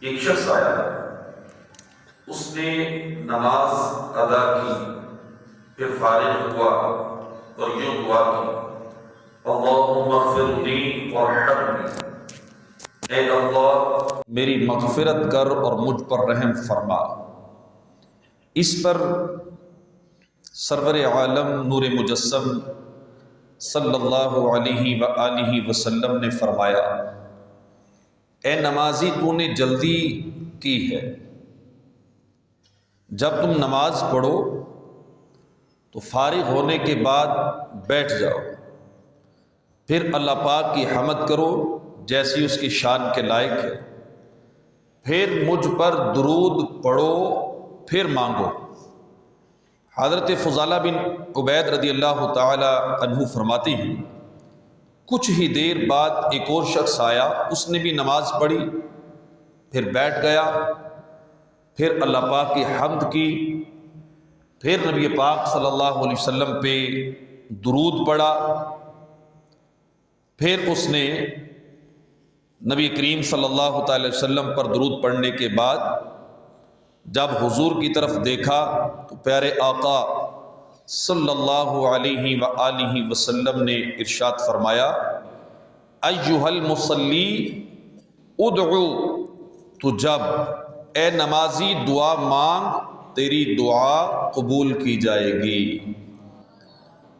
ایک شخص آیا، اس نے نماز ادا کی، پھر فارغ ہوا اور یوں دعا کی، اللہم اغفر لی وارحمنی، اے اللہ میری مغفرت کر اور مجھ پر رحم فرما۔ اس پر سرور عالم نور مجسم صلی اللہ علیہ وآلہ وسلم نے فرمایا، اے نمازی تو نے جلدی کی ہے، جب تم نماز پڑھو تو فارغ ہونے کے بعد بیٹھ جاؤ، پھر اللہ پاک کی حمد کرو جیسی اس کی شان کے لائق ہے، پھر مجھ پر درود پڑھو، پھر مانگو۔ حضرت فضالہ بن عبید رضی اللہ تعالی عنہ فرماتے ہیں، کچھ ہی دیر بعد ایک اور شخص آیا، اس نے بھی نماز پڑھی، پھر بیٹھ گیا، پھر اللہ پاک کی حمد کی، پھر نبی پاک صلی اللہ علیہ وسلم پہ درود پڑھا، پھر اس نے نبی کریم صلی اللہ تعالی وسلم پر درود پڑھنے کے بعد جب حضور کی طرف دیکھا تو پیارے آقا صلی اللہ علیہ وآلہ وسلم نے ارشاد فرمایا، ایھا المصلی ادعو تجب، اے نمازی دعا مانگ، تیری دعا قبول کی جائے گی۔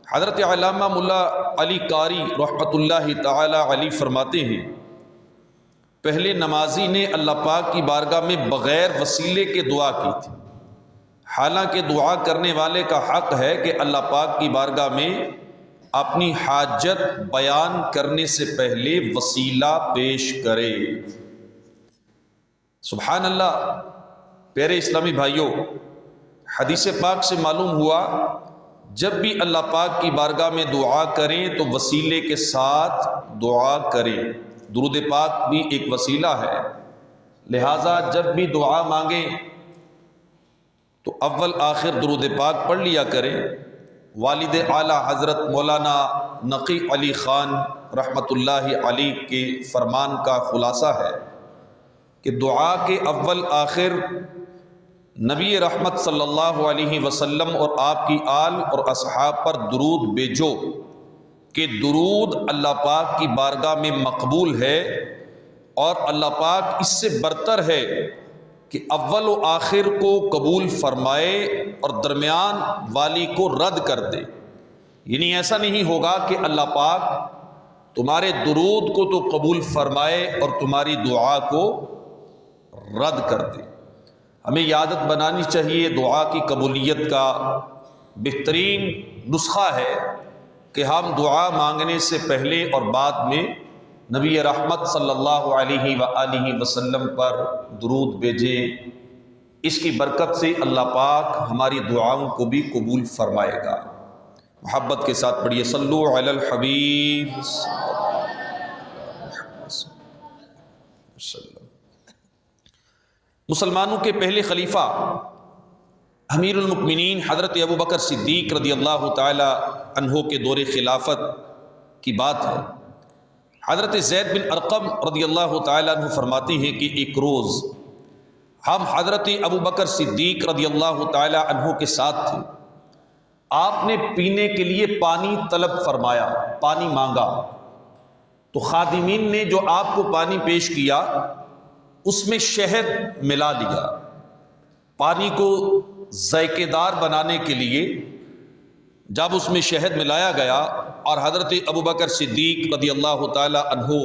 حضرت علامہ ملا علی قاری رحمۃ اللہ تعالی علیہ فرماتے ہیں، پہلے نمازی نے اللہ پاک کی بارگاہ میں بغیر وسیلے کے دعا کی تھی، حالانکہ دعا کرنے والے کا حق ہے کہ اللہ پاک کی بارگاہ میں اپنی حاجت بیان کرنے سے پہلے وسیلہ پیش کرے۔ سبحان اللہ۔ پیارے اسلامی بھائیوں، حدیث پاک سے معلوم ہوا جب بھی اللہ پاک کی بارگاہ میں دعا کریں تو وسیلے کے ساتھ دعا کریں۔ درود پاک بھی ایک وسیلہ ہے، لہٰذا جب بھی دعا مانگیں تو اول آخر درود پاک پڑھ لیا کریں۔ والد اعلیٰ حضرت مولانا نقی علی خان رحمۃ اللہ علیہ کے فرمان کا خلاصہ ہے کہ دعا کے اول آخر نبی رحمت صلی اللہ علیہ وسلم اور آپ کی آل اور اصحاب پر درود بھیجو کہ درود اللہ پاک کی بارگاہ میں مقبول ہے، اور اللہ پاک اس سے برتر ہے کہ اول و آخر کو قبول فرمائے اور درمیان والی کو رد کر دے۔ یعنی ایسا نہیں ہوگا کہ اللہ پاک تمہارے درود کو تو قبول فرمائے اور تمہاری دعا کو رد کر دے۔ ہمیں عادت بنانی چاہیے، دعا کی قبولیت کا بہترین نسخہ ہے کہ ہم دعا مانگنے سے پہلے اور بعد میں نبی رحمت صلی اللہ علیہ وآلہ وسلم پر درود بھیجیں۔ اس کی برکت سے اللہ پاک ہماری دعاؤں کو بھی قبول فرمائے گا۔ محبت کے ساتھ پڑھیے، صلو علی الحبیب۔ مسلمانوں کے پہلے خلیفہ امیر المؤمنین حضرت ابو بکر صدیق رضی اللہ تعالی عنہ کے دور خلافت کی بات ہے۔ حضرت زید بن ارقم رضی اللہ تعالی عنہ فرماتے ہیں کہ ایک روز ہم حضرت ابو بکر صدیق رضی اللہ تعالی عنہ کے ساتھ تھے، آپ نے پینے کے لیے پانی طلب فرمایا، پانی مانگا، تو خادمین نے جو آپ کو پانی پیش کیا اس میں شہد ملا لیا۔ پانی کو ذائقے دار بنانے کے لیے جب اس میں شہد ملایا گیا اور حضرت ابو بکر صدیق رضی اللہ تعالی عنہ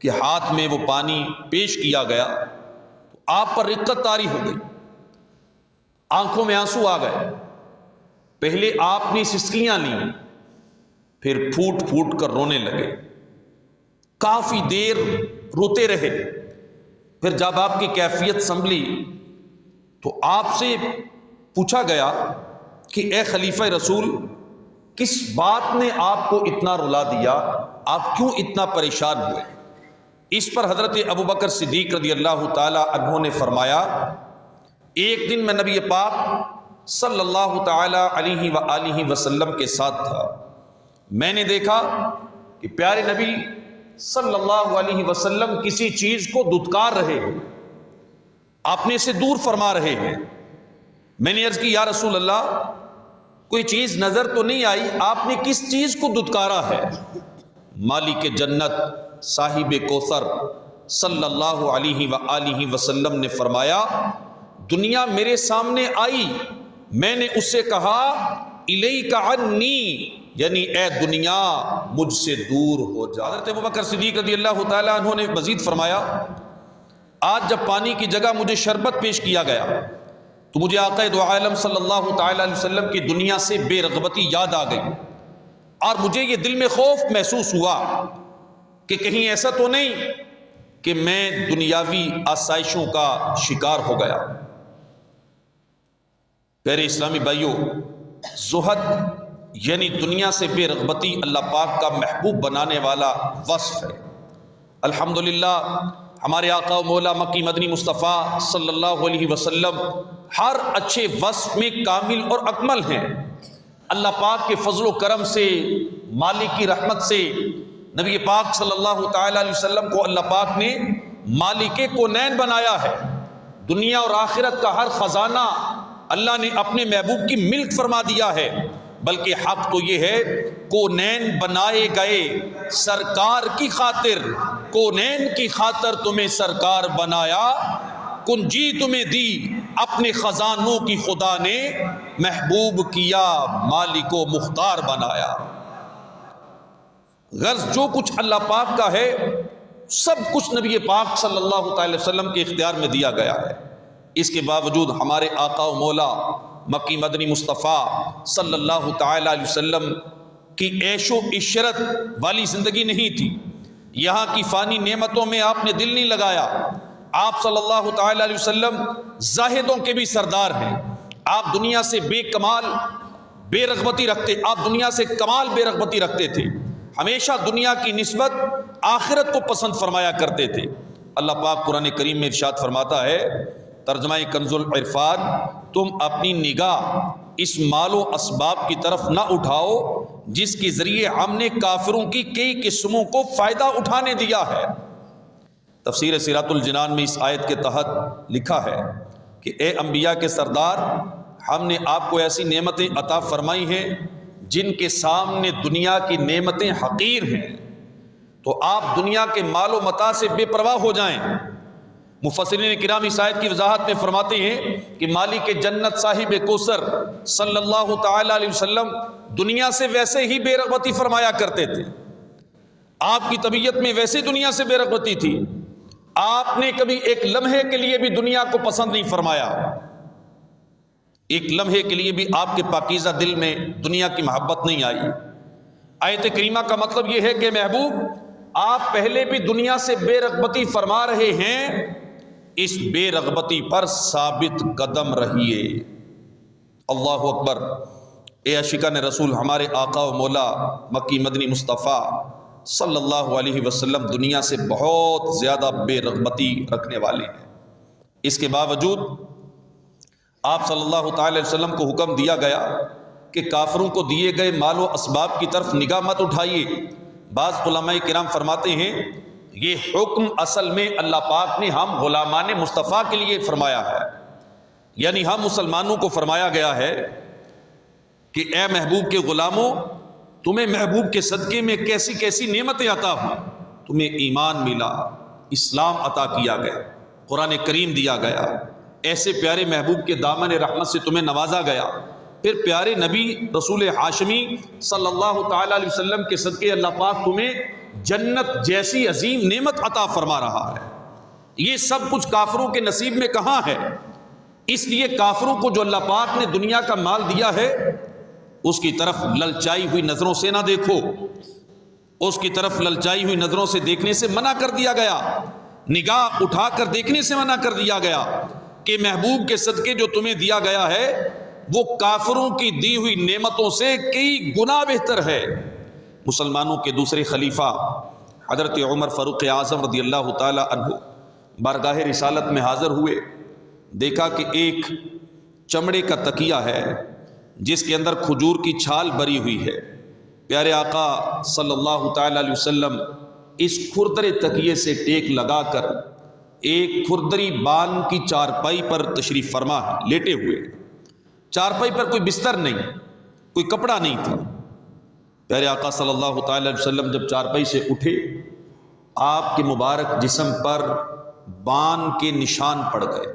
کے ہاتھ میں وہ پانی پیش کیا گیا تو آپ پر رقت طاری ہو گئی، آنکھوں میں آنسو آ گئے۔ پہلے آپ نے سسکیاں لیں، پھر پھوٹ پھوٹ کر رونے لگے، کافی دیر روتے رہے۔ پھر جب آپ کی کیفیت سنبھلی تو آپ سے پوچھا گیا کہ اے خلیفہ رسول، کس بات نے آپ کو اتنا رلا دیا، آپ کیوں اتنا پریشان ہوئے؟ اس پر حضرت ابو بکر صدیق رضی اللہ تعالی عنہ نے فرمایا، ایک دن میں نبی پاک صلی اللہ تعالی علیہ وآلہ وسلم کے ساتھ تھا، میں نے دیکھا کہ پیارے نبی صلی اللہ علیہ وسلم کسی چیز کو دھتکار رہے ہیں، اپنے سے دور فرما رہے ہیں۔ میں نے عرض کی یا رسول اللہ کوئی چیز نظر تو نہیں آئی، آپ نے کس چیز کو دھتکارا ہے؟ مالک جنت صاحب کوثر صلی اللہ علیہ وآلہ وسلم نے فرمایا دنیا میرے سامنے آئی، میں نے اس سے کہا الیک عنی، یعنی اے دنیا مجھ سے دور ہو جا۔ حضرت ابوبکر صدیق رضی اللہ تعالیٰ عنہ نے مزید فرمایا آج جب پانی کی جگہ مجھے شربت پیش کیا گیا تو مجھے آقا دو عالم صلی اللہ تعالیٰ علیہ وسلم کی دنیا سے بے رغبتی یاد آ گئی، اور مجھے یہ دل میں خوف محسوس ہوا کہ کہیں ایسا تو نہیں کہ میں دنیاوی آسائشوں کا شکار ہو گیا۔ پیارے اسلامی بھائیوں، زہد یعنی دنیا سے بے رغبتی اللہ پاک کا محبوب بنانے والا وصف ہے۔ الحمدللہ ہمارے آقا و مولا مکی مدنی مصطفیٰ صلی اللہ علیہ وسلم ہر اچھے وصف میں کامل اور اکمل ہیں۔ اللہ پاک کے فضل و کرم سے، مالک کی رحمت سے نبی پاک صلی اللہ تعالیٰ علیہ وسلم کو اللہ پاک نے مالک کونین بنایا ہے۔ دنیا اور آخرت کا ہر خزانہ اللہ نے اپنے محبوب کی ملک فرما دیا ہے، بلکہ حق تو یہ ہے کونین بنائے گئے سرکار کی خاطر، کونین کی خاطر تمہیں سرکار بنایا، کنجی تمہیں دی اپنے خزانوں کی خدا نے، محبوب کیا مالک و مختار بنایا۔ غرض جو کچھ اللہ پاک کا ہے سب کچھ نبی پاک صلی اللہ تعالی وسلم کے اختیار میں دیا گیا ہے۔ اس کے باوجود ہمارے آقا و مولا مکی مدنی مصطفیٰ صلی اللہ تعالی علیہ وسلم کی عیش و عشرت والی زندگی نہیں تھی، یہاں کی فانی نعمتوں میں آپ نے دل نہیں لگایا۔ آپ صلی اللہ تعالی علیہ وسلم زاہدوں کے بھی سردار ہیں، آپ دنیا سے بے کمال بے رغبتی رکھتے، آپ دنیا سے کمال بے رغبتی رکھتے تھے، ہمیشہ دنیا کی نسبت آخرت کو پسند فرمایا کرتے تھے۔ اللہ پاک قرآن کریم میں ارشاد فرماتا ہے، ترجمہ کنز العرفان، تم اپنی نگاہ اس مال و اسباب کی طرف نہ اٹھاؤ جس کے ذریعے ہم نے کافروں کی کئی قسموں کو فائدہ اٹھانے دیا ہے۔ تفسیر سیرات الجنان میں اس آیت کے تحت لکھا ہے کہ اے انبیاء کے سردار، ہم نے آپ کو ایسی نعمتیں عطا فرمائی ہیں جن کے سامنے دنیا کی نعمتیں حقیر ہیں، تو آپ دنیا کے مال و متاع سے بے پرواہ ہو جائیں۔ مفسرین کرام اس آیت کی وضاحت میں فرماتے ہیں کہ مالک جنت صاحب کوثر صلی اللہ تعالی علیہ وسلم دنیا سے ویسے ہی بے رغبتی فرمایا کرتے تھے، آپ کی طبیعت میں ویسے دنیا سے بے رغبتی تھی، آپ نے کبھی ایک لمحے کے لیے بھی دنیا کو پسند نہیں فرمایا، ایک لمحے کے لیے بھی آپ کے پاکیزہ دل میں دنیا کی محبت نہیں آئی۔ آیت کریمہ کا مطلب یہ ہے کہ محبوب آپ پہلے بھی دنیا سے بے رغبتی فرما رہے ہیں، اس بے رغبتی پر ثابت قدم رہیے۔ اللہ اکبر۔ اے عاشقان رسول، ہمارے آقا و مولا مکی مدنی مصطفیٰ صلی اللہ علیہ وسلم دنیا سے بہت زیادہ بے رغبتی رکھنے والے ہیں، اس کے باوجود آپ صلی اللہ تعالی علیہ وسلم کو حکم دیا گیا کہ کافروں کو دیے گئے مال و اسباب کی طرف نگاہ مت اٹھائیے۔ بعض علماء کرام فرماتے ہیں یہ حکم اصل میں اللہ پاک نے ہم غلامان مصطفیٰ کے لیے فرمایا ہے، یعنی ہم مسلمانوں کو فرمایا گیا ہے کہ اے محبوب کے غلاموں، تمہیں محبوب کے صدقے میں کیسی کیسی نعمتیں عطا ہوئیں، تمہیں ایمان ملا، اسلام عطا کیا گیا، قرآن کریم دیا گیا، ایسے پیارے محبوب کے دامن رحمت سے تمہیں نوازا گیا، پھر پیارے نبی رسول ہاشمی صلی اللہ تعالی علیہ وسلم کے صدقے اللہ پاک تمہیں جنت جیسی عظیم نعمت عطا فرما رہا ہے۔ یہ سب کچھ کافروں کے نصیب میں کہاں ہے؟ اس لیے کافروں کو جو اللہ پاک نے دنیا کا مال دیا ہے اس کی طرف للچائی ہوئی نظروں سے نہ دیکھو، اس کی طرف للچائی ہوئی نظروں سے دیکھنے سے منع کر دیا گیا، نگاہ اٹھا کر دیکھنے سے منع کر دیا گیا کہ محبوب کے صدقے جو تمہیں دیا گیا ہے وہ کافروں کی دی ہوئی نعمتوں سے کئی گنا بہتر ہے۔ مسلمانوں کے دوسرے خلیفہ حضرت عمر فاروق اعظم رضی اللہ تعالی عنہ بارگاہ رسالت میں حاضر ہوئے، دیکھا کہ ایک چمڑے کا تکیہ ہے جس کے اندر کھجور کی چھال بری ہوئی ہے۔ پیارے آقا صلی اللہ تعالی علیہ وسلم اس کھردرے تکیے سے ٹیک لگا کر ایک کھردری بان کی چارپائی پر تشریف فرما ہے، لیٹے ہوئے، چارپائی پر کوئی بستر نہیں، کوئی کپڑا نہیں تھا۔ پیارے آقا صلی اللہ تعالی علیہ وسلم جب چارپائی سے اٹھے، آپ کے مبارک جسم پر بان کے نشان پڑ گئے۔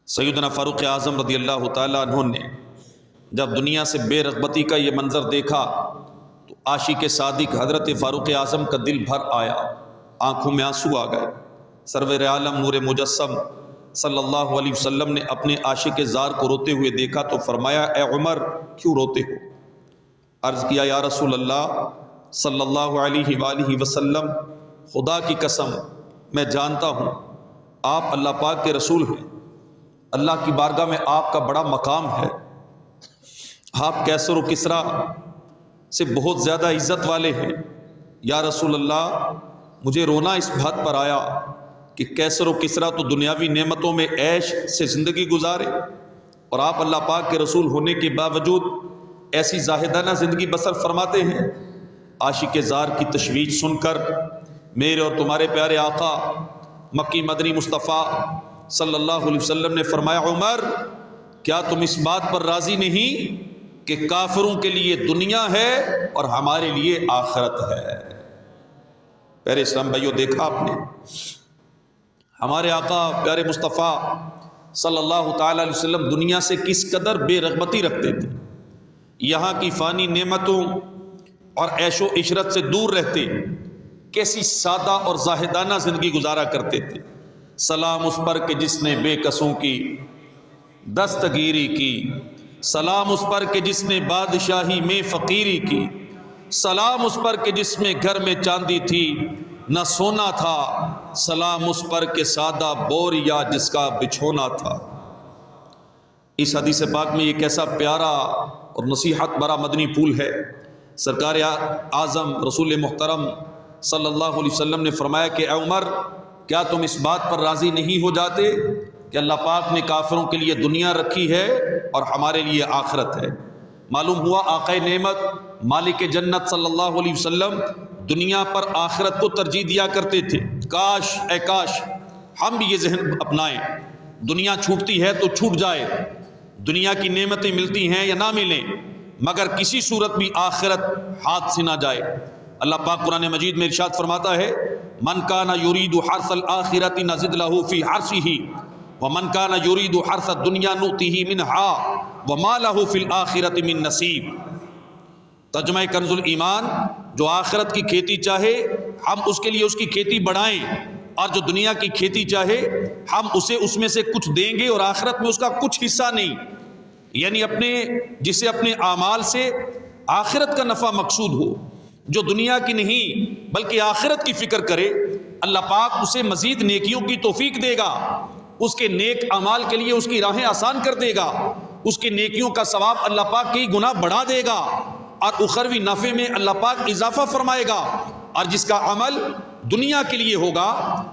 سیدنا فاروق اعظم رضی اللہ تعالیٰ عنہ نے جب دنیا سے بے رغبتی کا یہ منظر دیکھا تو عاشق صادق حضرت فاروق اعظم کا دل بھر آیا، آنکھوں میں آنسو آ گئے۔ سرور عالم نور مجسم صلی اللہ علیہ وسلم نے اپنے عاشق زار کو روتے ہوئے دیکھا تو فرمایا، اے عمر کیوں روتے ہو؟ عرض کیا، یا رسول اللہ صلی اللہ علیہ وآلہ وسلم، خدا کی قسم میں جانتا ہوں آپ اللہ پاک کے رسول ہیں، اللہ کی بارگاہ میں آپ کا بڑا مقام ہے، آپ کیسر و کسریٰ سے بہت زیادہ عزت والے ہیں۔ یا رسول اللہ مجھے رونا اس بات پر آیا کہ کیسر و کسریٰ تو دنیاوی نعمتوں میں عیش سے زندگی گزارے اور آپ اللہ پاک کے رسول ہونے کے باوجود ایسی زاہدانہ زندگی بسر فرماتے ہیں۔ عاشق زار کی تشویش سن کر میرے اور تمہارے پیارے آقا مکی مدنی مصطفیٰ صلی اللہ علیہ وسلم نے فرمایا، عمر کیا تم اس بات پر راضی نہیں کہ کافروں کے لیے دنیا ہے اور ہمارے لیے آخرت ہے؟ پیارے اسلام بھائیو، دیکھا آپ نے ہمارے آقا پیارے مصطفیٰ صلی اللہ تعالی علیہ وسلم دنیا سے کس قدر بے رغبتی رکھتے تھے، یہاں کی فانی نعمتوں اور عیش و عشرت سے دور رہتے کیسی سادہ اور زاہدانہ زندگی گزارا کرتے تھے۔ سلام اس پر کہ جس نے بے کسوں کی دستگیری کی، سلام اس پر کہ جس نے بادشاہی میں فقیری کی، سلام اس پر کہ جس میں گھر میں چاندی تھی نہ سونا تھا، سلام اس پر کہ سادہ بوریا جس کا بچھونا تھا۔ اس حدیث پاک میں یہ کیسا پیارا اور نصیحت بھرا مدنی پھول ہے۔ سرکار اعظم رسول محترم صلی اللہ علیہ وسلم نے فرمایا کہ اے عمر کیا تم اس بات پر راضی نہیں ہو جاتے کہ اللہ پاک نے کافروں کے لیے دنیا رکھی ہے اور ہمارے لیے آخرت ہے؟ معلوم ہوا آقا نعمت مالک جنت صلی اللہ علیہ وسلم دنیا پر آخرت کو ترجیح دیا کرتے تھے۔ کاش اے کاش ہم بھی یہ ذہن اپنائیں، دنیا چھوٹتی ہے تو چھوٹ جائے، دنیا کی نعمتیں ملتی ہیں یا نہ ملیں، مگر کسی صورت بھی آخرت ہاتھ سے نہ جائے۔ اللہ پاک قرآن مجید میں ارشاد فرماتا ہے، من کان یرید حرث الآخرۃ نزد لہ فی حرثہ ومن کان یرید حرث الدنیا نؤتہ منہا وما لہ فی الآخرۃ من نصیب۔ ترجمہ کنز الایمان، جو آخرت کی کھیتی چاہے ہم اس کے لیے اس کی کھیتی بڑھائیں، اور جو دنیا کی کھیتی چاہے ہم اسے اس میں سے کچھ دیں گے اور آخرت میں اس کا کچھ حصہ نہیں۔ یعنی جسے اپنے اعمال سے آخرت کا نفع مقصود ہو، جو دنیا کی نہیں بلکہ آخرت کی فکر کرے، اللہ پاک اسے مزید نیکیوں کی توفیق دے گا، اس کے نیک اعمال کے لیے اس کی راہیں آسان کر دے گا، اس کے نیکیوں کا ثواب اللہ پاک کئی گنا بڑھا دے گا، اور اخروی نفع میں اللہ پاک اضافہ فرمائے گا۔ اور جس کا عمل دنیا کے لیے ہوگا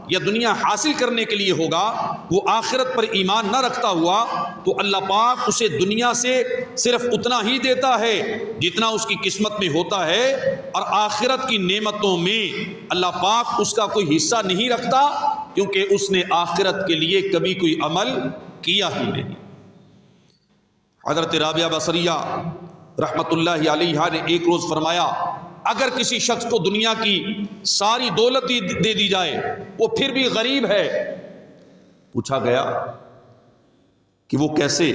یا دنیا حاصل کرنے کے لیے ہوگا، وہ آخرت پر ایمان نہ رکھتا ہوا، تو اللہ پاک اسے دنیا سے صرف اتنا ہی دیتا ہے جتنا اس کی قسمت میں ہوتا ہے، اور آخرت کی نعمتوں میں اللہ پاک اس کا کوئی حصہ نہیں رکھتا، کیونکہ اس نے آخرت کے لیے کبھی کوئی عمل کیا ہی نہیں۔ حضرت رابعہ بصریہ رحمت اللہ علیہ نے ایک روز فرمایا، اگر کسی شخص کو دنیا کی ساری دولت دے دی جائے وہ پھر بھی غریب ہے۔ پوچھا گیا کہ وہ کیسے؟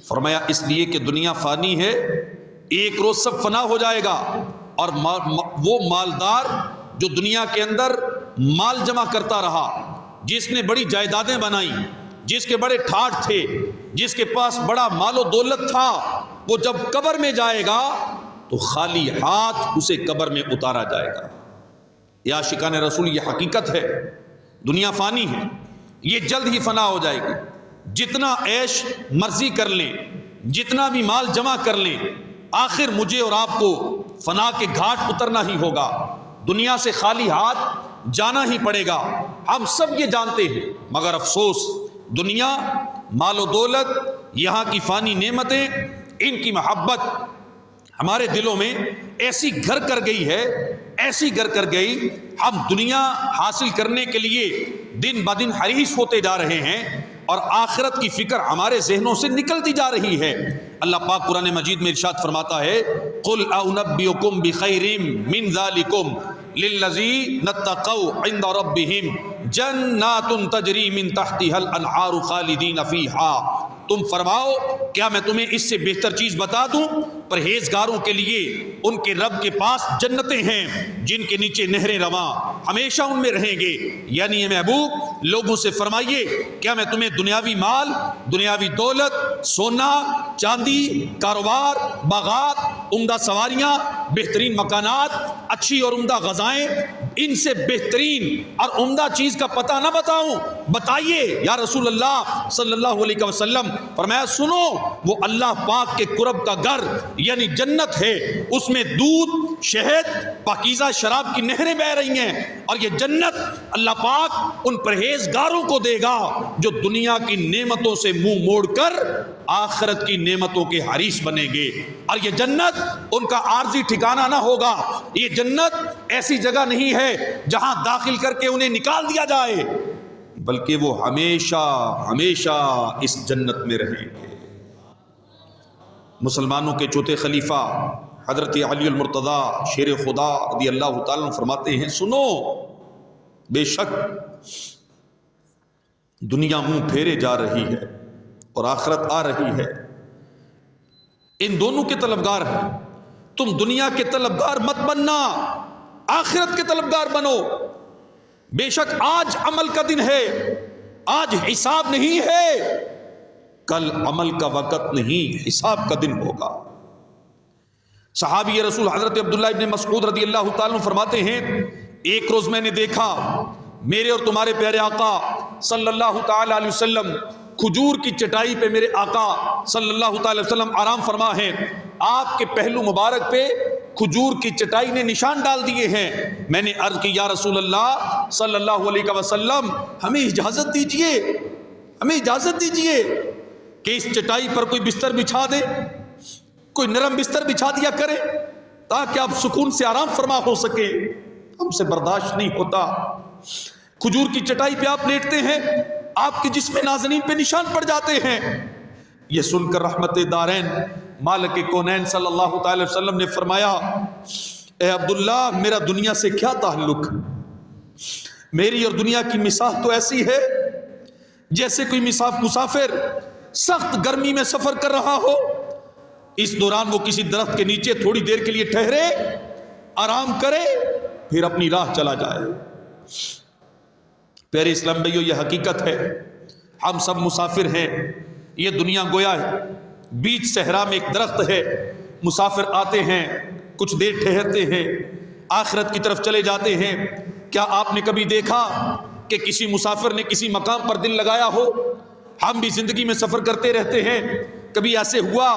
فرمایا اس لیے کہ دنیا فانی ہے، ایک روز سب فنا ہو جائے گا، اور وہ مالدار جو دنیا کے اندر مال جمع کرتا رہا، جس نے بڑی جائیدادیں بنائی، جس کے بڑے ٹھاٹ تھے، جس کے پاس بڑا مال و دولت تھا، وہ جب قبر میں جائے گا تو خالی ہاتھ اسے قبر میں اتارا جائے گا۔ یا عاشقان رسول، یہ حقیقت ہے، دنیا فانی ہے، یہ جلد ہی فنا ہو جائے گی۔ جتنا عیش مرضی کر لیں، جتنا بھی مال جمع کر لیں، آخر مجھے اور آپ کو فنا کے گھاٹ اترنا ہی ہوگا، دنیا سے خالی ہاتھ جانا ہی پڑے گا، ہم سب یہ جانتے ہیں۔ مگر افسوس، دنیا، مال و دولت، یہاں کی فانی نعمتیں، ان کی محبت ہمارے دلوں میں ایسی گھر کر گئی ہے، ایسی گھر کر گئی، ہم دنیا حاصل کرنے کے لیے دن بدن حریص ہوتے جا رہے ہیں اور آخرت کی فکر ہمارے ذہنوں سے نکلتی جا رہی ہے۔ اللہ پاک قرآن مجید میں ارشاد فرماتا ہے قُلْ أَنُبِّئُكُمْ بِخَيْرٍ مِّن ذَلِكُمْ لِلَّذِينَ اتَّقَوْا عِندَ رَبِّهِمْ جَنَّاتٌ تَجْرِي مِن تَحْتِهَا الْأَنْهَارُ خَالِدِينَ فِيهَا۔ تم فرماؤ کیا میں تمہیں اس سے بہتر چیز بتا دوں؟ پرہیزگاروں کے لیے ان کے رب کے پاس جنتیں ہیں جن کے نیچے نہریں رواں، ہمیشہ ان میں رہیں گے۔ یعنی اے محبوب لوگوں سے فرمائیے کیا میں تمہیں دنیاوی مال، دنیاوی دولت، سونا چاندی، کاروبار، باغات، عمدہ سواریاں، بہترین مکانات، اچھی اور عمدہ غذائیں، ان سے بہترین اور عمدہ چیز کا پتہ نہ بتاؤں؟ بتائیے یا رسول اللہ صلی اللہ علیہ وسلم۔ فرمایا سنو وہ اللہ پاک کے قرب کا گھر یعنی جنت ہے، اس میں دودھ، شہد، پاکیزہ شراب کی نہریں بہ رہی ہیں، اور یہ جنت اللہ پاک ان پرہیزگاروں کو دے گا جو دنیا کی نعمتوں سے منہ موڑ کر آخرت کی نعمتوں کے حریص بنیں گے۔ اور یہ جنت ان کا عارضی ٹھکانہ نہ ہوگا، یہ جنت ایسی جگہ نہیں ہے جہاں داخل کر کے انہیں نکال دیا جائے، بلکہ وہ ہمیشہ ہمیشہ اس جنت میں رہیں گے۔ مسلمانوں کے چوتھے خلیفہ حضرت علی المرتضیٰ شیر خدا رضی اللہ تعالیٰ عنہ فرماتے ہیں سنو بے شک دنیا منہ پھیرے جا رہی ہے اور آخرت آ رہی ہے، ان دونوں کے طلبگار ہیں، تم دنیا کے طلبگار مت بننا، آخرت کے طلبگار بنو۔ بے شک آج عمل کا دن ہے، آج حساب نہیں ہے، کل عمل کا وقت نہیں، حساب کا دن ہوگا۔ صحابی رسول حضرت عبداللہ ابن مسعود رضی اللہ تعالیٰ عنہ فرماتے ہیں ایک روز میں نے دیکھا میرے اور تمہارے پیارے آقا صلی اللہ تعالیٰ علیہ وسلم کھجور کی چٹائی پہ میرے آقا صلی اللہ تعالیٰ علیہ وسلم آرام فرما ہیں، آپ کے پہلو مبارک پہ کھجور کی چٹائی نے نشان ڈال دیے ہیں۔ میں نے عرض کی یا رسول اللہ صلی اللہ علیہ وسلم ہمیں اجازت دیجئے، ہمیں اجازت دیجئے کہ اس چٹائی پر کوئی بستر بچھا دے، کوئی نرم بستر بچھا دیا کرے تاکہ آپ سکون سے آرام فرما ہو سکے۔ ہم سے برداشت نہیں ہوتا، کھجور کی چٹائی پہ آپ لیٹتے ہیں، آپ کے جسم نازنین پہ نشان پڑ جاتے ہیں۔ یہ سن کر رحمت دارین مالک کونین صلی اللہ تعالی وسلم نے فرمایا اے عبداللہ میرا دنیا سے کیا تعلق، میری اور دنیا کی مثال تو ایسی ہے جیسے کوئی مسافر سخت گرمی میں سفر کر رہا ہو، اس دوران وہ کسی درخت کے نیچے تھوڑی دیر کے لیے ٹھہرے، آرام کرے، پھر اپنی راہ چلا جائے۔ پیارے اسلام بھائیو یہ حقیقت ہے، ہم سب مسافر ہیں، یہ دنیا گویا ہے بیچ صحرا میں ایک درخت ہے، مسافر آتے ہیں کچھ دیر ٹھہرتے ہیں آخرت کی طرف چلے جاتے ہیں۔ کیا آپ نے کبھی دیکھا کہ کسی مسافر نے کسی مقام پر دل لگایا ہو؟ ہم بھی زندگی میں سفر کرتے رہتے ہیں، کبھی ایسے ہوا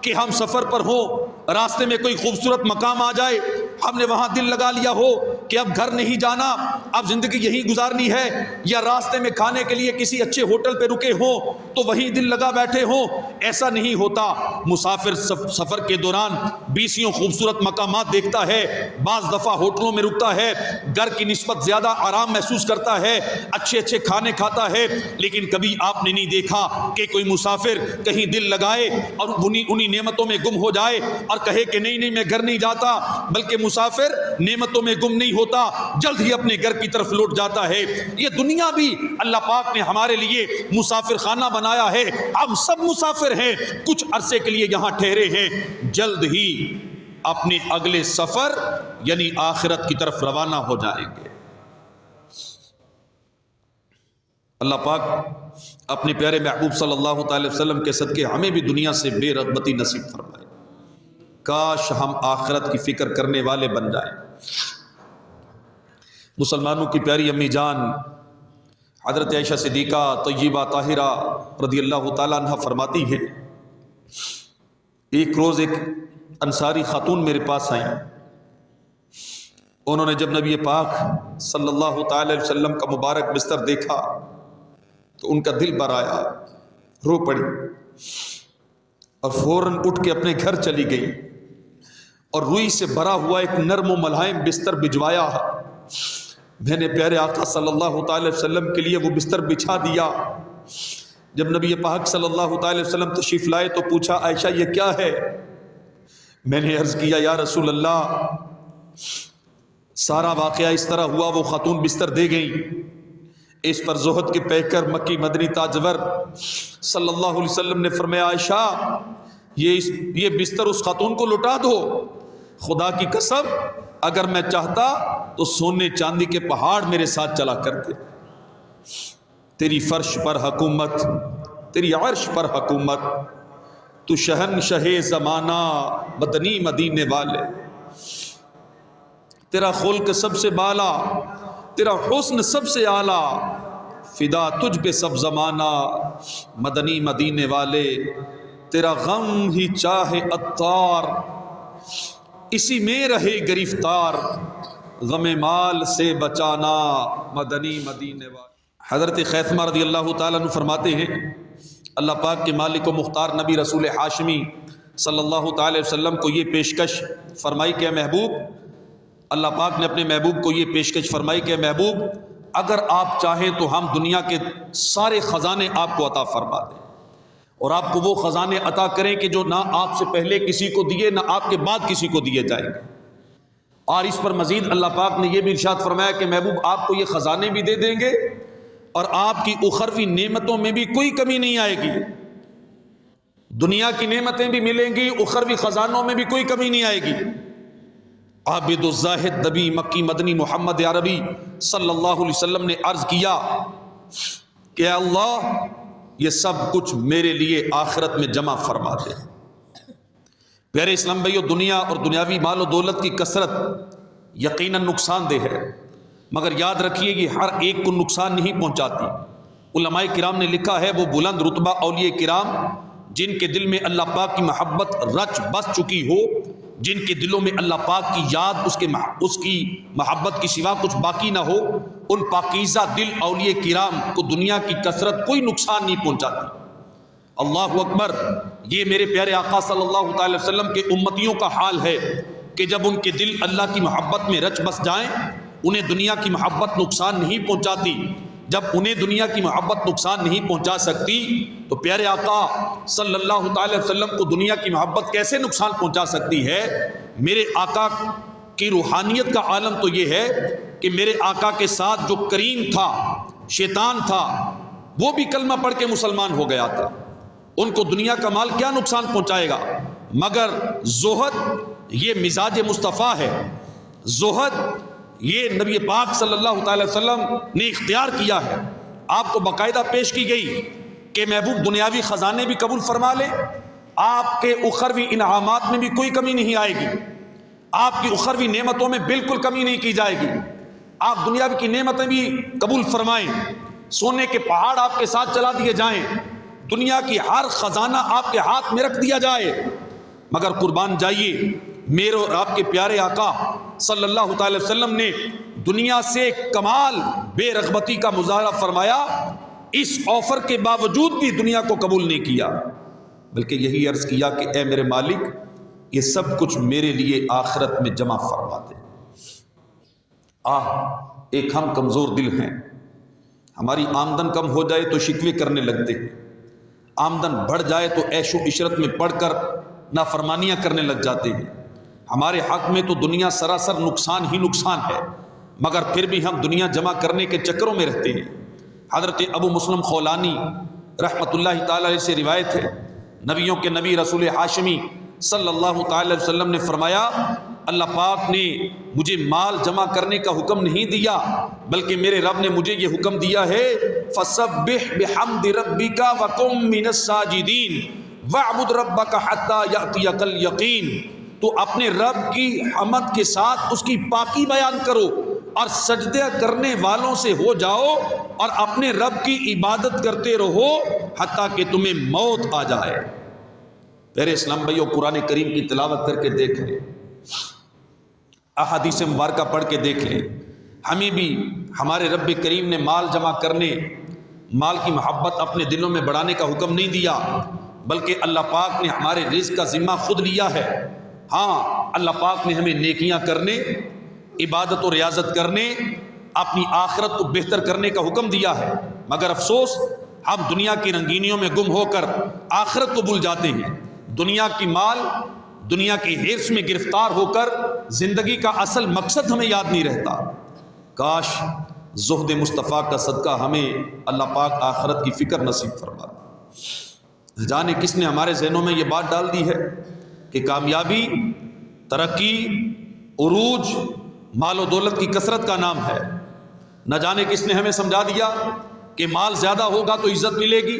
کہ ہم سفر پر ہوں، راستے میں کوئی خوبصورت مقام آ جائے، ہم نے وہاں دل لگا لیا ہو کہ اب گھر نہیں جانا، اب زندگی یہیں گزارنی ہے، یا راستے میں کھانے کے لیے کسی اچھے ہوٹل پہ رکے ہوں تو وہیں دل لگا بیٹھے ہوں؟ ایسا نہیں ہوتا۔ مسافر سفر کے دوران بیسیوں خوبصورت مقامات دیکھتا ہے، بعض دفعہ ہوٹلوں میں رکتا ہے، گھر کی نسبت زیادہ آرام محسوس کرتا ہے، اچھے اچھے کھانے کھاتا ہے، لیکن کبھی آپ نے نہیں دیکھا کہ کوئی مسافر کہیں دل لگائے اور انہی نعمتوں میں گم ہو جائے اور کہے کہ نہیں میں گھر نہیں جاتا، بلکہ مسافر نعمتوں میں گم نہیں ہوتا، جلد ہی اپنے گھر کی طرف لوٹ جاتا ہے۔ یہ دنیا بھی اللہ پاک نے ہمارے لیے مسافر خانہ بنایا ہے، ہم سب مسافر ہیں، کچھ عرصے کے لیے یہاں ٹھہرے ہیں، جلد ہی اپنے اگلے سفر یعنی آخرت کی طرف روانہ ہو جائیں گے۔ اللہ پاک اپنے پیارے محبوب صلی اللہ تعالی وسلم کے صدقے ہمیں بھی دنیا سے بے رغبتی نصیب فرمائے۔ کاش ہم آخرت کی فکر کرنے والے بن جائیں۔ مسلمانوں کی پیاری امی جان حضرت عائشہ صدیقہ طیبہ طاہرہ رضی اللہ تعالیٰ عنہ فرماتی ہے ایک روز ایک انصاری خاتون میرے پاس آئیں، انہوں نے جب نبی پاک صلی اللہ تعالی علیہ وسلم کا مبارک بستر دیکھا تو ان کا دل بھر آیا، رو پڑی اور فوراً اٹھ کے اپنے گھر چلی گئی اور روئی سے بھرا ہوا ایک نرم و ملائم بستر بھجوایا۔ میں نے پیارے آقا صلی اللہ تعالی وسلم کے لیے وہ بستر بچھا دیا۔ جب نبی پاک صلی اللہ تعالی وسلم تشریف لائے تو پوچھا عائشہ یہ کیا ہے؟ میں نے عرض کیا یا رسول اللہ سارا واقعہ اس طرح ہوا، وہ خاتون بستر دے گئی، اس پر زہد کے پیکر مکی مدنی تاجور صلی اللہ علیہ وسلم نے فرمایا عائشہ یہ بستر اس خاتون کو لٹا دو، خدا کی قسم اگر میں چاہتا تو سونے چاندی کے پہاڑ میرے ساتھ چلا کرتے۔ تیری فرش پر حکومت، تیری عرش پر حکومت، تو شہنشاہ زمانہ مدنی مدینے والے، تیرا خلق سب سے بالا، تیرا حسن سب سے اعلیٰ، فدا تجھ پہ سب زمانہ مدنی مدینے والے، تیرا غم ہی چاہے عطار اسی میں رہے گرفتار، غم مال سے بچانا مدنی مدینے والے۔ حضرت خیثمہ رضی اللہ تعالیٰ عنہ فرماتے ہیں اللہ پاک کے مالک و مختار نبی رسول ہاشمی صلی اللہ تعالی وسلم کو یہ پیشکش فرمائی کہ محبوب، اللہ پاک نے اپنے محبوب کو یہ پیشکش فرمائی کہ محبوب اگر آپ چاہیں تو ہم دنیا کے سارے خزانے آپ کو عطا فرما دیں، اور آپ کو وہ خزانے عطا کریں کہ جو نہ آپ سے پہلے کسی کو دیے نہ آپ کے بعد کسی کو دیے جائیں گے۔ اور اس پر مزید اللہ پاک نے یہ بھی ارشاد فرمایا کہ محبوب آپ کو یہ خزانے بھی دے دیں گے اور آپ کی اخروی نعمتوں میں بھی کوئی کمی نہیں آئے گی، دنیا کی نعمتیں بھی ملیں گی، اخروی خزانوں میں بھی کوئی کمی نہیں آئے گی۔ عابد الزاہد نبی مکی مدنی محمد عربی صلی اللہ علیہ وسلم نے عرض کیا کہ اللہ یہ سب کچھ میرے لیے آخرت میں جمع فرما دے۔ پیارے اسلام بھائیو، دنیا اور دنیاوی مال و دولت کی کثرت یقیناً نقصان دہ ہے، مگر یاد رکھیے یہ ہر ایک کو نقصان نہیں پہنچاتی۔ علماء کرام نے لکھا ہے وہ بلند رتبہ اولیاء کرام جن کے دل میں اللہ پاک کی محبت رچ بس چکی ہو، جن کے دلوں میں اللہ پاک کی یاد اس کی محبت کی سوا کچھ باقی نہ ہو، ان پاکیزہ دل اولیاء کرام کو دنیا کی کثرت کوئی نقصان نہیں پہنچاتی۔ اللہ اکبر، یہ میرے پیارے آقا صلی اللہ تعالی وسلم کے امتیوں کا حال ہے کہ جب ان کے دل اللہ کی محبت میں رچ بس جائیں انہیں دنیا کی محبت نقصان نہیں پہنچاتی۔ جب انہیں دنیا کی محبت نقصان نہیں پہنچا سکتی تو پیارے آقا صلی اللہ تعالی وسلم کو دنیا کی محبت کیسے نقصان پہنچا سکتی ہے؟ میرے آقا کی روحانیت کا عالم تو یہ ہے کہ میرے آقا کے ساتھ جو کریم تھا، شیطان تھا، وہ بھی کلمہ پڑھ کے مسلمان ہو گیا تھا، ان کو دنیا کا مال کیا نقصان پہنچائے گا؟ مگر زہد یہ مزاج مصطفیٰ ہے، زہد یہ نبی پاک صلی اللہ تعالی وسلم نے اختیار کیا ہے۔ آپ کو باقاعدہ پیش کی گئی کہ محبوب دنیاوی خزانے بھی قبول فرما لے، آپ کے اخروی انعامات میں بھی کوئی کمی نہیں آئے گی، آپ کی اخروی نعمتوں میں بالکل کمی نہیں کی جائے گی، آپ دنیاوی کی نعمتیں بھی قبول فرمائیں، سونے کے پہاڑ آپ کے ساتھ چلا دیے جائیں، دنیا کی ہر خزانہ آپ کے ہاتھ میں رکھ دیا جائے، مگر قربان جائیے میرے اور آپ کے پیارے آقا صلی اللہ تعالی وسلم نے دنیا سے کمال بے رغبتی کا مظاہرہ فرمایا، اس آفر کے باوجود بھی دنیا کو قبول نہیں کیا، بلکہ یہی عرض کیا کہ اے میرے مالک یہ سب کچھ میرے لیے آخرت میں جمع فرما دے۔ ایک ہم کمزور دل ہیں، ہماری آمدن کم ہو جائے تو شکوے کرنے لگتے ہیں، آمدن بڑھ جائے تو عیش و عشرت میں پڑھ کر نافرمانیاں کرنے لگ جاتے ہیں۔ ہمارے حق میں تو دنیا سراسر نقصان ہی نقصان ہے، مگر پھر بھی ہم دنیا جمع کرنے کے چکروں میں رہتے ہیں۔ حضرت ابو مسلم خولانی رحمۃ اللہ تعالی علیہ سے روایت ہے، نبیوں کے نبی رسول ہاشمی صلی اللہ تعالی وسلم نے فرمایا اللہ پاک نے مجھے مال جمع کرنے کا حکم نہیں دیا، بلکہ میرے رب نے مجھے یہ حکم دیا ہے فسبح بحمد ربک وکن من الساجدین واعبد ربک حتی یأتیک الیقین، تو اپنے رب کی حمد کے ساتھ اس کی پاکی بیان کرو اور سجدے کرنے والوں سے ہو جاؤ اور اپنے رب کی عبادت کرتے رہو حتیٰ کہ تمہیں موت آ جائے۔ میرے اسلام بھائیو، قرآن کریم کی تلاوت کر کے دیکھ لیں، احادیث مبارکہ پڑھ کے دیکھ لیں، ہمیں بھی ہمارے رب کریم نے مال جمع کرنے، مال کی محبت اپنے دلوں میں بڑھانے کا حکم نہیں دیا، بلکہ اللہ پاک نے ہمارے رزق کا ذمہ خود لیا ہے۔ ہاں، اللہ پاک نے ہمیں نیکیاں کرنے، عبادت و ریاضت کرنے، اپنی آخرت کو بہتر کرنے کا حکم دیا ہے، مگر افسوس ہم دنیا کی رنگینیوں میں گم ہو کر آخرت کو بھول جاتے ہیں، دنیا کی مال، دنیا کی حرص میں گرفتار ہو کر زندگی کا اصل مقصد ہمیں یاد نہیں رہتا۔ کاش زہد مصطفیٰ کا صدقہ ہمیں اللہ پاک آخرت کی فکر نصیب فرما۔ جانے کس نے ہمارے ذہنوں میں یہ بات ڈال دی ہے کہ کامیابی، ترقی، عروج مال و دولت کی کثرت کا نام ہے۔ نہ جانے کس نے ہمیں سمجھا دیا کہ مال زیادہ ہوگا تو عزت ملے گی،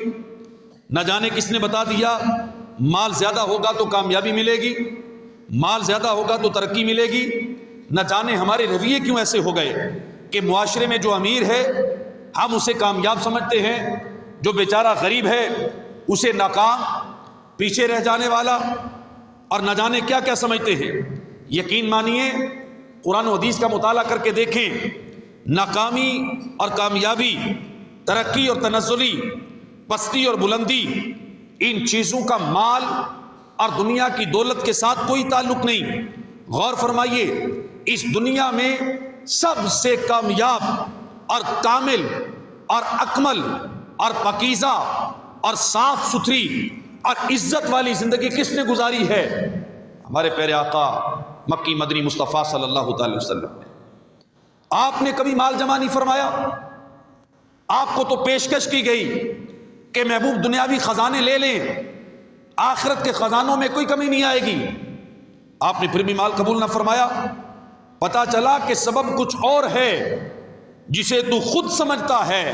نہ جانے کس نے بتا دیا مال زیادہ ہوگا تو کامیابی ملے گی، مال زیادہ ہوگا تو ترقی ملے گی۔ نہ جانے ہمارے رویے کیوں ایسے ہو گئے کہ معاشرے میں جو امیر ہے ہم اسے کامیاب سمجھتے ہیں، جو بیچارہ غریب ہے اسے ناکام، پیچھے رہ جانے والا اور نہ جانے کیا کیا سمجھتے ہیں۔ یقین مانیے قرآن و حدیث کا مطالعہ کر کے دیکھیں، ناکامی اور کامیابی، ترقی اور تنزلی، پستی اور بلندی، ان چیزوں کا مال اور دنیا کی دولت کے ساتھ کوئی تعلق نہیں۔ غور فرمائیے، اس دنیا میں سب سے کامیاب اور کامل اور اکمل اور پاکیزہ اور صاف ستھری اور عزت والی زندگی کس نے گزاری ہے؟ ہمارے پیارے آقا مکی مدنی مصطفیٰ صلی اللہ تعالی وسلم نے۔ آپ نے کبھی مال جمع نہیں فرمایا، آپ کو تو پیشکش کی گئی کہ محبوب دنیاوی خزانے لے لیں، آخرت کے خزانوں میں کوئی کمی نہیں آئے گی، آپ نے پھر بھی مال قبول نہ فرمایا۔ پتا چلا کہ سبب کچھ اور ہے جسے تو خود سمجھتا ہے،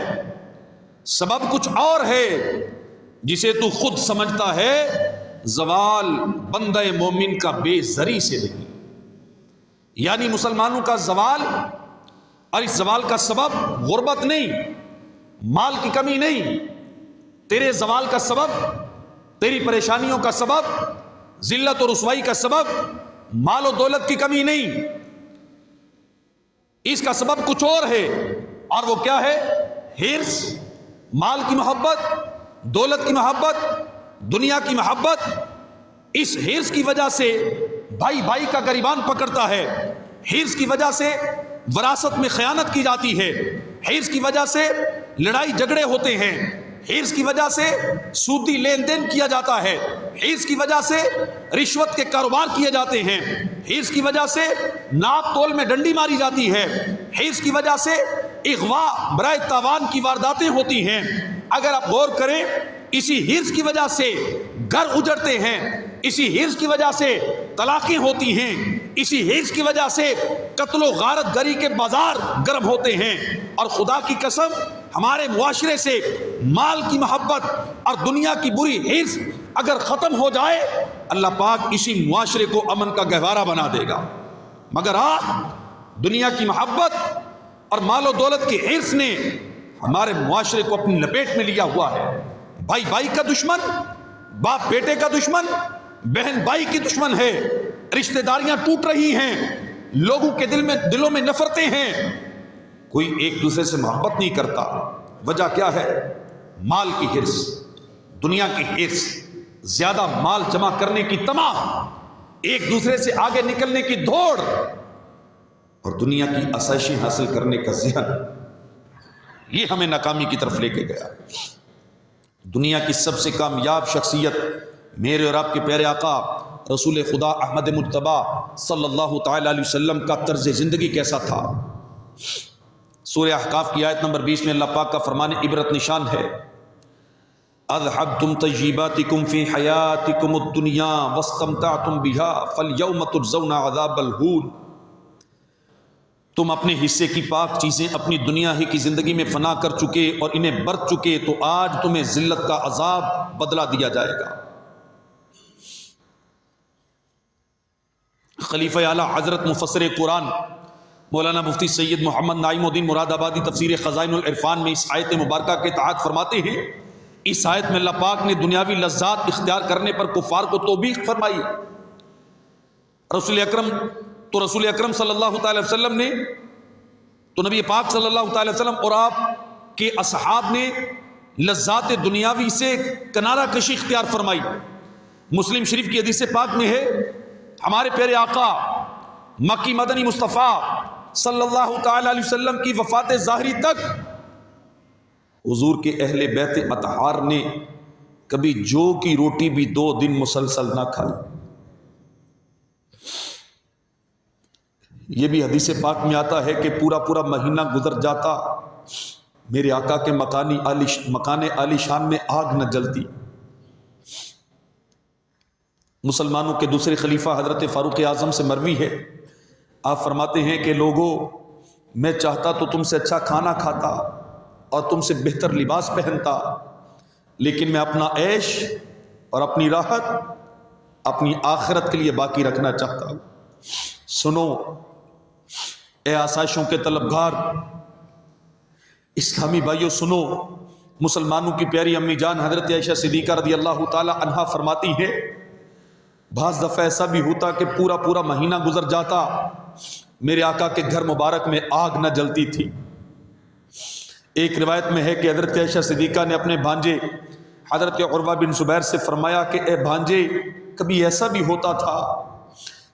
سبب کچھ اور ہے جسے تو خود سمجھتا ہے، زوال بندہ مومن کا بے زری سے نہیں۔ یعنی مسلمانوں کا زوال، اور اس زوال کا سبب غربت نہیں، مال کی کمی نہیں، تیرے زوال کا سبب، تیری پریشانیوں کا سبب، ذلت اور رسوائی کا سبب مال و دولت کی کمی نہیں، اس کا سبب کچھ اور ہے، اور وہ کیا ہے؟ حرص، مال کی محبت، دولت کی محبت، دنیا کی محبت۔ اس حرص کی وجہ سے بھائی بھائی کا گریبان پکڑتا ہے، حرص کی وجہ سے وراثت میں خیانت کی جاتی ہے، حرص کی وجہ سے لڑائی جھگڑے ہوتے ہیں، حرص کی وجہ سے سودی لین دین کیا جاتا ہے، حرص کی وجہ سے رشوت کے کاروبار کیے جاتے ہیں، حرص کی وجہ سے ناپ تول میں ڈنڈی ماری جاتی ہے، حرص کی وجہ سے اغوا برائے تاوان کی وارداتیں ہوتی ہیں۔ اگر آپ غور کریں، اسی حرص کی وجہ سے گھر اجڑتے ہیں، اسی حرص کی وجہ سے طلاقیں ہوتی ہیں، اسی حرص کی وجہ سے قتل و غارت گری کے بازار گرم ہوتے ہیں۔ اور خدا کی قسم، ہمارے معاشرے سے مال کی محبت اور دنیا کی بری حرص اگر ختم ہو جائے، اللہ پاک اسی معاشرے کو امن کا گہوارہ بنا دے گا۔ مگر آج دنیا کی محبت اور مال و دولت کی حرص نے ہمارے معاشرے کو اپنی لپیٹ میں لیا ہوا ہے۔ بھائی بھائی کا دشمن، باپ بیٹے کا دشمن، بہن بھائی کی دشمن ہے، رشتہ داریاں ٹوٹ رہی ہیں، لوگوں کے دلوں میں نفرتیں ہیں، کوئی ایک دوسرے سے محبت نہیں کرتا۔ وجہ کیا ہے؟ مال کی حرص، دنیا کی حرص، زیادہ مال جمع کرنے کی طمع، ایک دوسرے سے آگے نکلنے کی دوڑ، اور دنیا کی آسائشیں حاصل کرنے کا ذہن، یہ ہمیں ناکامی کی طرف لے کے گیا۔ دنیا کی سب سے کامیاب شخصیت میرے اور آپ کے پیارے آقا رسول خدا احمد مجتبی صلی اللہ تعالی علیہ وسلم کا طرز زندگی کیسا تھا؟ سورہ احقاف کی آیت نمبر 20 میں اللہ پاک کا فرمان عبرت نشان ہے، اذهبتم طیباتکم فی حیاتکم الدنیا واستمتعتم بها فالیوم تجزون عذاب الہون۔ تم اپنے حصے کی پاک چیزیں اپنی دنیا ہی کی زندگی میں فنا کر چکے اور انہیں برت چکے، تو آج تمہیں ذلت کا عذاب بدلہ دیا جائے گا۔ خلیفہ اعلیٰ حضرت مفسر قرآن مولانا مفتی سید محمد نعیم الدین مراد آبادی تفسیر خزائن العرفان میں اس آیت مبارکہ کے تحت فرماتے ہیں، اس آیت میں اللہ پاک نے دنیاوی لذات اختیار کرنے پر کفار کو توبیخ فرمائی۔ رسول اکرم صلی اللہ تعالی وسلم نے تو نبی پاک صلی اللہ تعالی وسلم اور آپ کے اصحاب نے لذات دنیاوی سے کنارہ کشی اختیار فرمائی۔ مسلم شریف کی حدیث پاک میں ہے، ہمارے پیارے آقا مکی مدنی مصطفیٰ صلی اللہ تعالی علیہ وسلم کی وفات ظاہری تک حضور کے اہل بیت اطہار نے کبھی جو کی روٹی بھی 2 دن مسلسل نہ کھائی۔ یہ بھی حدیث پاک میں آتا ہے کہ پورا مہینہ گزر جاتا، میرے آقا کے مکان عالی شان میں آگ نہ جلتی۔ مسلمانوں کے دوسرے خلیفہ حضرت فاروق اعظم سے مروی ہے، آپ فرماتے ہیں کہ لوگوں، میں چاہتا تو تم سے اچھا کھانا کھاتا اور تم سے بہتر لباس پہنتا، لیکن میں اپنا عیش اور اپنی راحت اپنی آخرت کے لیے باقی رکھنا چاہتا ہوں۔ سنو اے آسائشوں کے طلبگار اسلامی بھائیوں، سنو، مسلمانوں کی پیاری امی جان حضرت عائشہ صدیقہ رضی اللہ تعالی عنہا فرماتی ہے، بعض دفعہ ایسا بھی ہوتا کہ پورا مہینہ گزر جاتا، میرے آقا کے گھر مبارک میں آگ نہ جلتی تھی۔ ایک روایت میں ہے کہ حضرت عائشہ صدیقہ نے اپنے بھانجے حضرت عروہ بن زبیر سے فرمایا کہ اے بھانجے، کبھی ایسا بھی ہوتا تھا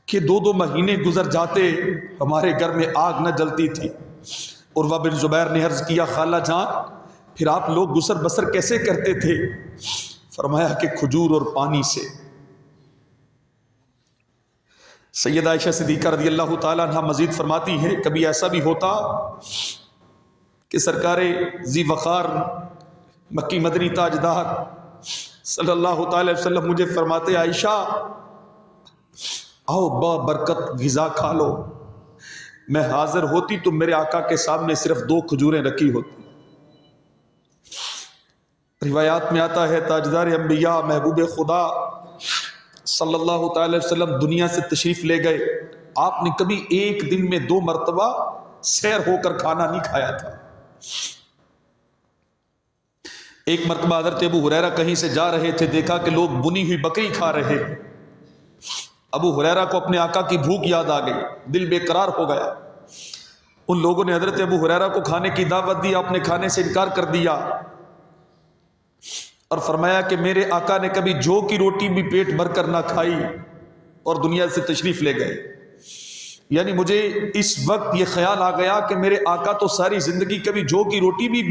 کہ 2 مہینے گزر جاتے ہمارے گھر میں آگ نہ جلتی تھی۔ عروہ بن زبیر نے عرض کیا، خالہ جان پھر آپ لوگ گزر بسر کیسے کرتے تھے؟ فرمایا کہ کھجور اور پانی سے۔ سیدہ عائشہ صدیقہ رضی اللہ تعالیٰ عنہ مزید فرماتی ہے، کبھی ایسا بھی ہوتا کہ سرکار ذی وقار مکی مدنی تاجدار صلی اللہ تعالی وسلم مجھے فرماتے، عائشہ آؤ با برکت غذا کھا لو۔ میں حاضر ہوتی تو میرے آقا کے سامنے صرف 2 کھجوریں رکھی ہوتی۔ روایات میں آتا ہے تاجدار انبیاء محبوب خدا صلی اللہ تعالی وسلم دنیا سے تشریف لے گئے، آپ نے کبھی ایک دن میں 2 مرتبہ سیر ہو کر کھانا نہیں کھایا تھا۔ ایک مرتبہ حضرت ابو ہریرہ کہیں سے جا رہے تھے، دیکھا کہ لوگ بنی ہوئی بکری کھا رہے۔ ابو ہریرہ کو اپنے آقا کی بھوک یاد آ گئی، دل بے قرار ہو گیا۔ ان لوگوں نے حضرت ابو ہریرہ کو کھانے کی دعوت دی، آپ نے کھانے سے انکار کر دیا اور فرمایا کہ میرے آقا نے کبھی جو کی روٹی بھی پیٹ بھر کر نہ کھائی اور دنیا سے تشریف لے گئے۔ یعنی مجھے اس وقت یہ خیال آ گیا کہ میرے آقا تو ساری زندگی کبھی جو کی روٹی بھی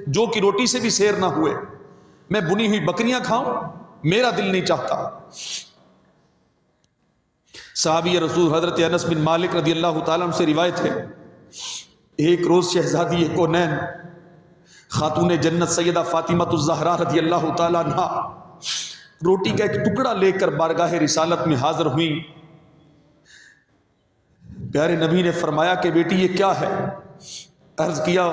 جو کی روٹی سے بھی سیر نہ ہوئے، میں بنی ہوئی بکریاں کھاؤں؟ میرا دل نہیں چاہتا۔ صحابی رسول حضرت انس بن مالک رضی اللہ تعالیٰ عنہ سے روایت ہے، ایک روز شہزادی کونین خاتون جنت سیدہ فاطمہ الزہرا رضی اللہ تعالیٰ عنہ روٹی کا ایک ٹکڑا لے کر بارگاہ رسالت میں حاضر ہوئی۔ پیارے نبی نے فرمایا کہ بیٹی یہ کیا ہے؟ عرض کیا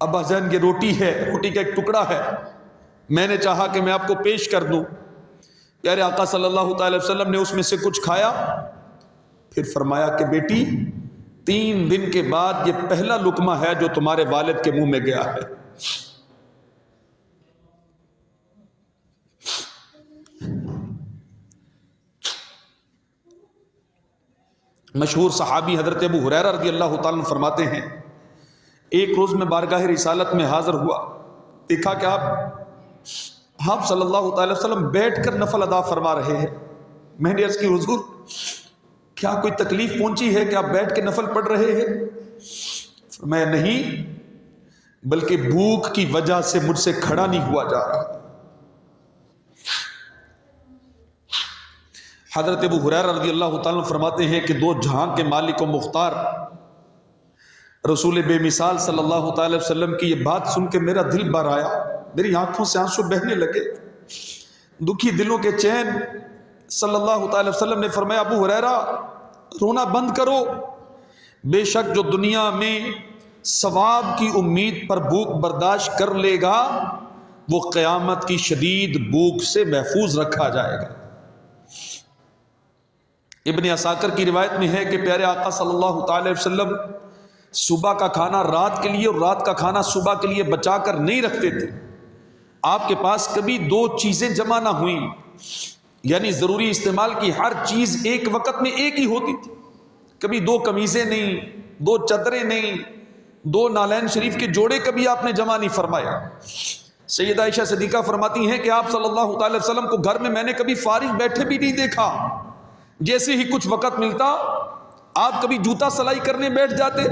ابا جان یہ روٹی ہے، روٹی کا ایک ٹکڑا ہے، میں نے چاہا کہ میں آپ کو پیش کر دوں۔ پیارے آقا صلی اللہ تعالی وسلم نے اس میں سے کچھ کھایا، پھر فرمایا کہ بیٹی 3 دن کے بعد یہ پہلا لقمہ ہے جو تمہارے والد کے منہ میں گیا ہے۔ مشہور صحابی حضرت ابو ہریرہ رضی اللہ تعالیٰ عنہ فرماتے ہیں، ایک روز میں بارگاہ رسالت میں حاضر ہوا، دیکھا کہ آپ صلی اللہ تعالی وسلم بیٹھ کر نفل ادا فرما رہے ہیں۔ میں نے عرض کی حضور کیا کوئی تکلیف پہنچی ہے کہ آپ بیٹھ کے نفل پڑھ رہے ہیں؟ فرمایا نہیں، بلکہ بھوک کی وجہ سے مجھ سے کھڑا نہیں ہوا جا رہا۔ حضرت ابو ہریرہ رضی اللہ تعالیٰ فرماتے ہیں کہ 2 جہاں کے مالک و مختار رسول بے مثال صلی اللہ تعالی وسلم کی یہ بات سن کے میرا دل بھر آیا، میری آنکھوں سے آنسو بہنے لگے، دکھی دلوں کے چین۔ صلی اللہ تعالی وسلم نے فرمایا ابو ہریرہ رونا بند کرو، بے شک جو دنیا میں ثواب کی امید پر بھوک برداشت کر لے گا وہ قیامت کی شدید بھوک سے محفوظ رکھا جائے گا۔ ابن عساکر کی روایت میں ہے کہ پیارے آقا صلی اللہ تعالی وسلم صبح کا کھانا رات کے لیے اور رات کا کھانا صبح کے لیے بچا کر نہیں رکھتے تھے۔ آپ کے پاس کبھی 2 چیزیں جمع نہ ہوئیں، یعنی ضروری استعمال کی ہر چیز ایک وقت میں ایک ہی ہوتی تھی۔ کبھی 2 قمیضیں نہیں، 2 چادریں نہیں، 2 نالین شریف کے جوڑے کبھی آپ نے جمع نہیں فرمایا۔ سیدہ عائشہ صدیقہ فرماتی ہیں کہ آپ صلی اللہ تعالی وسلم کو گھر میں میں نے کبھی فارغ بیٹھے بھی نہیں دیکھا، جیسے ہی کچھ وقت ملتا آپ کبھی جوتا سلائی کرنے بیٹھ جاتے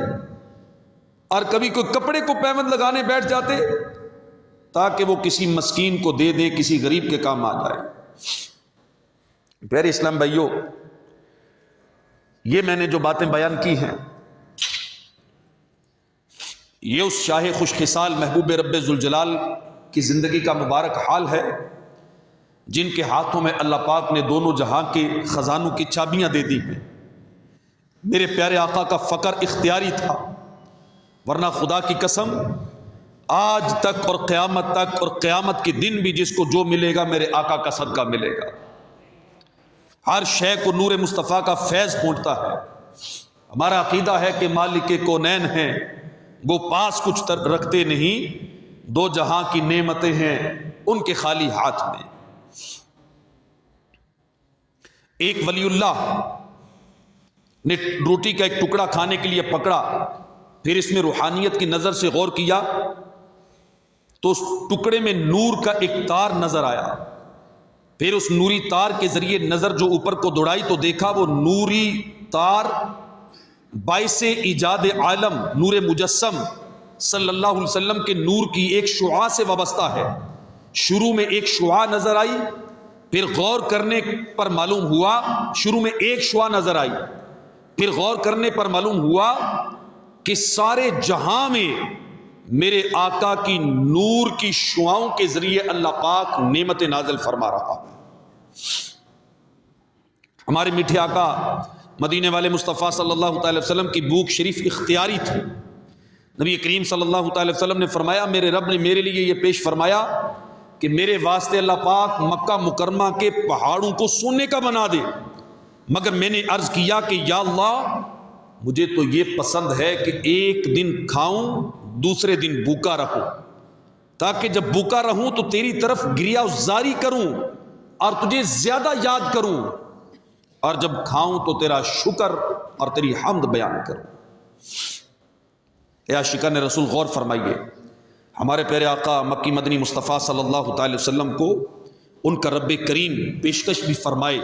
اور کبھی کوئی کپڑے کو پیوند لگانے بیٹھ جاتے تاکہ وہ کسی مسکین کو دے دے, کسی غریب کے کام آ جائے. پیارے اسلام بھائیو, یہ میں نے جو باتیں بیان کی ہیں یہ اس شاہ خوش خصال محبوب رب ذوالجلال کی زندگی کا مبارک حال ہے جن کے ہاتھوں میں اللہ پاک نے دونوں جہاں کے خزانوں کی چابیاں دے دی ہیں. میرے پیارے آقا کا فقر اختیاری تھا, ورنہ خدا کی قسم آج تک اور قیامت تک اور قیامت کے دن بھی جس کو جو ملے گا میرے آقا کا صدقہ ملے گا. ہر شے کو نور مصطفیٰ کا فیض پہنچتا ہے. ہمارا عقیدہ ہے کہ مالک کونین ہیں, وہ پاس کچھ رکھتے نہیں, دو جہاں کی نعمتیں ہیں ان کے خالی ہاتھ میں. ایک ولی اللہ نے روٹی کا ایک ٹکڑا کھانے کے لیے پکڑا, پھر اس میں روحانیت کی نظر سے غور کیا تو اس ٹکڑے میں نور کا ایک تار نظر آیا. پھر اس نوری تار کے ذریعے نظر جو اوپر کو دوڑائی تو دیکھا وہ نوری تار باعث ایجاد عالم نور مجسم صلی اللہ علیہ وسلم کے نور کی ایک شعاع سے وابستہ ہے. شروع میں ایک شعاع نظر آئی, پھر غور کرنے پر معلوم ہوا شروع میں ایک شعاع نظر آئی, پھر غور کرنے پر معلوم ہوا کہ سارے جہاں میں میرے آقا کی نور کی شعاؤں کے ذریعے اللہ پاک نعمت نازل فرما رہا ہے. ہمارے میٹھے آقا مدینے والے مصطفیٰ صلی اللہ تعالی وسلم کی بھوک شریف اختیاری تھی. نبی کریم صلی اللہ تعالی وسلم نے فرمایا, میرے رب نے میرے لیے یہ پیش فرمایا کہ میرے واسطے اللہ پاک مکہ مکرمہ کے پہاڑوں کو سونے کا بنا دے, مگر میں نے عرض کیا کہ یا اللہ مجھے تو یہ پسند ہے کہ ایک دن کھاؤں دوسرے دن بھوکا رہوں, تاکہ جب بھوکا رہوں تو تیری طرف گریہ زاری کروں اور تجھے زیادہ یاد کروں, اور جب کھاؤں تو تیرا شکر اور تیری حمد بیان کروں. اے عاشقان رسول غور فرمائیے, ہمارے پیارے آقا مکی مدنی مصطفیٰ صلی اللہ تعالی وسلم کو ان کا رب کریم پیشکش بھی فرمائے,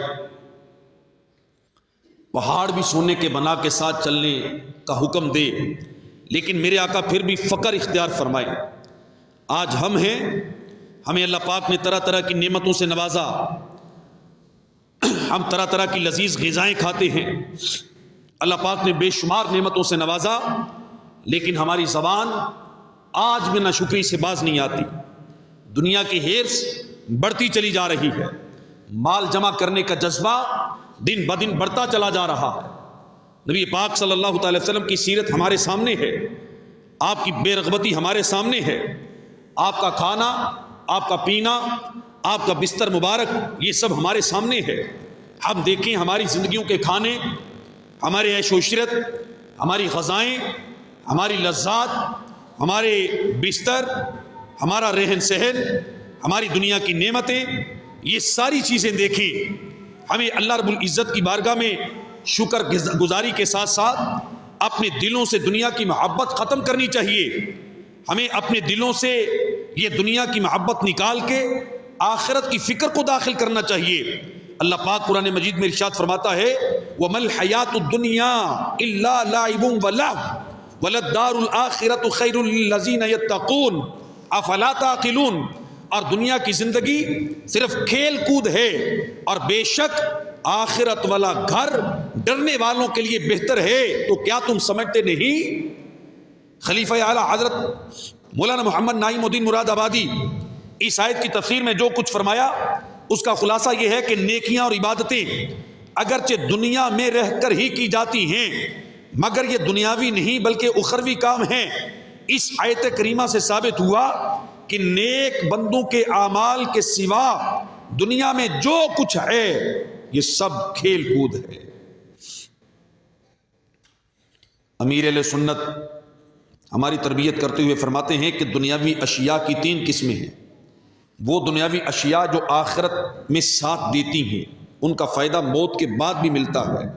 پہاڑ بھی سونے کے بنا کے ساتھ چلنے کا حکم دے, لیکن میرے آقا پھر بھی فقر اختیار فرمائے. آج ہم ہیں, ہمیں اللہ پاک نے طرح طرح کی نعمتوں سے نوازا, ہم طرح طرح کی لذیذ غذائیں کھاتے ہیں, اللہ پاک نے بے شمار نعمتوں سے نوازا, لیکن ہماری زبان آج بھی ناشکری سے باز نہیں آتی. دنیا کی ہرس بڑھتی چلی جا رہی ہے, مال جمع کرنے کا جذبہ دن بدن بڑھتا چلا جا رہا ہے. نبی پاک صلی اللہ تعالی وسلم کی سیرت ہمارے سامنے ہے, آپ کی بے رغبتی ہمارے سامنے ہے, آپ کا کھانا, آپ کا پینا, آپ کا بستر مبارک, یہ سب ہمارے سامنے ہے. ہم دیکھیں ہماری زندگیوں کے کھانے, ہمارے عیش و عشرت, ہماری غذائیں, ہماری لذات, ہمارے بستر, ہمارا رہن سہن, ہماری دنیا کی نعمتیں, یہ ساری چیزیں دیکھیں. ہمیں اللہ رب العزت کی بارگاہ میں شکر گزاری کے ساتھ ساتھ اپنے دلوں سے دنیا کی محبت ختم کرنی چاہیے. ہمیں اپنے دلوں سے یہ دنیا کی محبت نکال کے آخرت کی فکر کو داخل کرنا چاہیے. اللہ پاک قرآن مجید میں ارشاد فرماتا ہے, وَمَا الْحَيَاةُ الدُّنْيَا إِلَّا لَعِبٌ وَلَهْوٌ وَلَلدَّارُ الْآخِرَةُ خَيْرٌ لِلَّذِينَ يَتَّقُونَ أَفَلَا تَعْقِلُونَ. اور دنیا کی زندگی صرف کھیل کود ہے, اور بے شک آخرت والا گھر ڈرنے والوں کے لیے بہتر ہے. تو کیا تم سمجھتے نہیں؟ خلیفہ اعلیٰ حضرت مولانا محمد نعیم الدین مراد آبادی اس آیت کی تفسیر میں جو کچھ فرمایا اس کا خلاصہ یہ ہے کہ نیکیاں اور عبادتیں اگرچہ دنیا میں رہ کر ہی کی جاتی ہیں, مگر یہ دنیاوی نہیں بلکہ اخروی کام ہیں. اس آیت کریمہ سے ثابت ہوا کہ نیک بندوں کے اعمال کے سوا دنیا میں جو کچھ ہے یہ سب کھیل کود ہے. امیر اہل سنت ہماری تربیت کرتے ہوئے فرماتے ہیں کہ دنیاوی اشیاء کی 3 قسمیں ہیں. وہ دنیاوی اشیاء جو آخرت میں ساتھ دیتی ہیں, ان کا فائدہ موت کے بعد بھی ملتا ہے.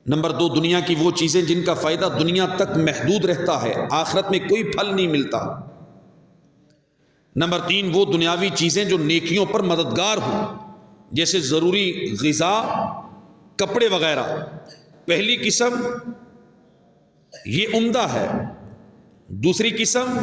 نمبر 2, دنیا کی وہ چیزیں جن کا فائدہ دنیا تک محدود رہتا ہے, آخرت میں کوئی پھل نہیں ملتا. نمبر 3, وہ دنیاوی چیزیں جو نیکیوں پر مددگار ہوں, جیسے ضروری غذا, کپڑے وغیرہ. پہلی قسم یہ عمدہ ہے، دوسری قسم